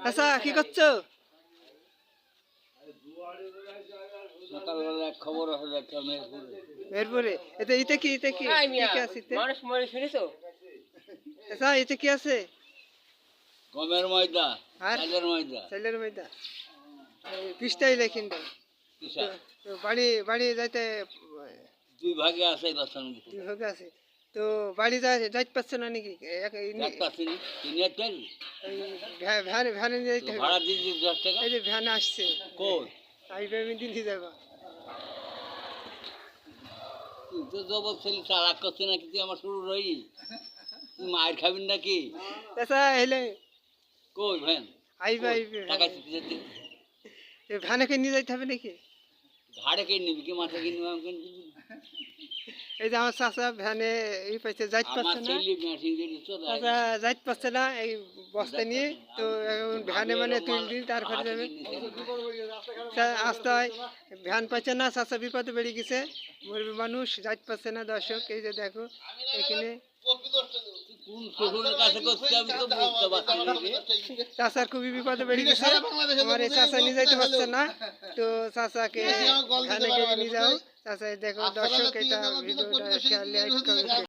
আচ্ছা কি করছো? সকালবেলা এক খবর আছে দেখলাম এরপরে ইতে কি কি আছে মানুষ মরে শুনেছো? আচ্ছা এতে কি আছে? গমের ময়দা, আর চালের ময়দা, চাইলের ময়দা পিসটাই লেখিন দেয়। কিসা তো বাড়ি বাড়ি যাইতে দুই ভাগে আছে এই বাচ্চার দুই ভাগে আছে। তো বাড়ি যাইতে পারছো না নাকি? একটা আছে নি 3 টাকা ভ্যানে ভ্যানে যাইতে হবে। ভাড়া দিয়ে দিই 10 টাকা এই যে ভ্যান আসছে, কই আইবে আমি দিল্লি যাবা। তুই তো জবাব ছেলে চালাক করছে নাকি তুই আমার শুরু রই তুই মায়ের খাবিন নাকি আচ্ছা এলে কই ভ্যান আইবে আইবে টাকা দিতে ভ্যানে কে নিয়ে যাইতে হবে নাকি? ঘাড়ে কে নিবি কি মাথা কিনবি আমাকে এই যে আমার চাচা ভ্যানে এই পাইছে যাইতে আমার পারছে না। ছেলে মেশিন দিয়ে দিত চাচা যাইতে পারছে না এই বস্তা নিয়ে। তো এখন ভ্যানে মানে তুল দিন তারপরে যাবে। আসতে হয় ভ্যান পাচ্ছে না, চাচা বিপদে বেড়ে গেছে, মরবে মানুষ, যাইতে পারছে না। দর্শক এই যে দেখো এখানে কোন শহরের কাছে করছি আমি তো বুঝতে পারছি না চাচার খুবই বিপদে বেড়ে গেছে। আমার এই চাচা নিয়ে যাইতে পারছে না, তো চাচাকে ভ্যানে করে নিয়ে যাও। চাচা দেখো দর্শক, এটা ভিডিওটা শেয়ার লাইক করবে।